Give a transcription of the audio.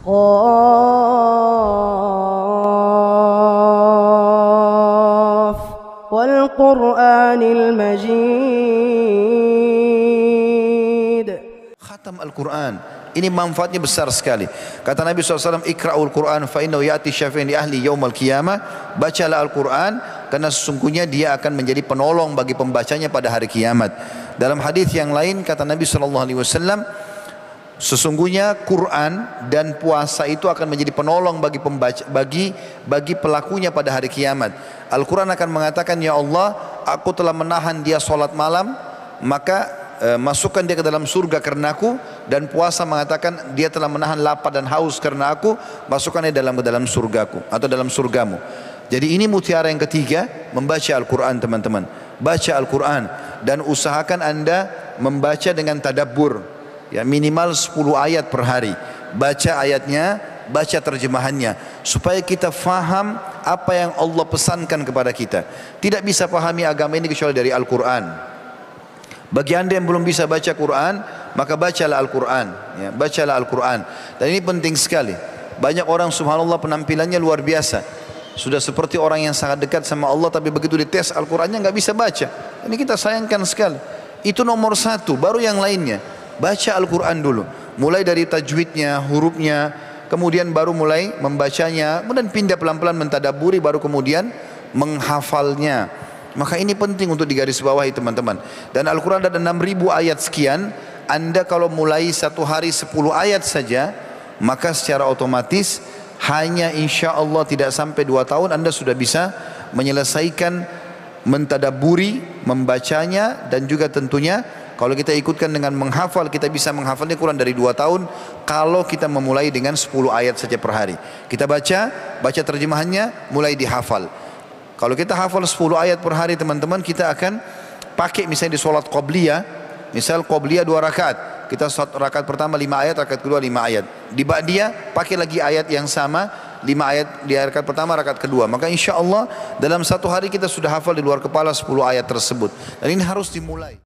قاف والقرآن المجيد. Khatam Al-Quran ini manfaatnya besar sekali. Kata Nabi SAW, Iqra'ul Quran fa innahu ya'ti syafi'in li ahli yaumal qiyamah. Bacalah Al-Quran karena sesungguhnya dia akan menjadi penolong bagi pembacanya pada hari kiamat. Dalam hadis yang lain kata Nabi SAW, sesungguhnya Quran dan puasa itu akan menjadi penolong bagi pembaca, bagi pelakunya pada hari kiamat. Al-Quran akan mengatakan, ya Allah, aku telah menahan dia solat malam, maka masukkan dia ke dalam surga karena aku. Dan puasa mengatakan dia telah menahan lapar dan haus karena aku, masukkan dia ke dalam surgaku atau dalam surgamu. Jadi ini mutiara yang ketiga, membaca Al-Quran teman-teman. Baca Al-Quran dan usahakan anda membaca dengan tadabbur, ya, minimal 10 ayat per hari. Baca ayatnya, baca terjemahannya, supaya kita faham apa yang Allah pesankan kepada kita. Tidak bisa pahami agama ini kecuali dari Al-Quran. Bagi anda yang belum bisa baca Quran, maka bacalah Al-Quran, ya, bacalah Al-Quran. Dan ini penting sekali. Banyak orang subhanallah penampilannya luar biasa, sudah seperti orang yang sangat dekat sama Allah, tapi begitu dites Al-Qurannya nggak bisa baca. Ini kita sayangkan sekali. Itu nomor satu, baru yang lainnya. Baca Al-Quran dulu, mulai dari tajwidnya, hurufnya, kemudian baru mulai membacanya, kemudian pindah pelan-pelan mentadaburi, baru kemudian menghafalnya. Maka ini penting untuk digarisbawahi teman-teman. Dan Al-Quran ada 6.000 ayat sekian. Anda kalau mulai satu hari 10 ayat saja, maka secara otomatis hanya insya Allah tidak sampai 2 tahun Anda sudah bisa menyelesaikan mentadaburi, membacanya. Dan juga tentunya kalau kita ikutkan dengan menghafal, kita bisa menghafalnya kurang dari 2 tahun kalau kita memulai dengan 10 ayat saja per hari. Kita baca terjemahannya, mulai dihafal. Kalau kita hafal 10 ayat per hari teman-teman, kita akan pakai misalnya di sholat qobliyah. Misal qobliyah 2 rakaat, kita rakaat pertama 5 ayat, rakaat kedua 5 ayat. Di ba'diyah pakai lagi ayat yang sama, 5 ayat di rakaat pertama, rakaat kedua. Maka insya Allah dalam satu hari kita sudah hafal di luar kepala 10 ayat tersebut. Dan ini harus dimulai.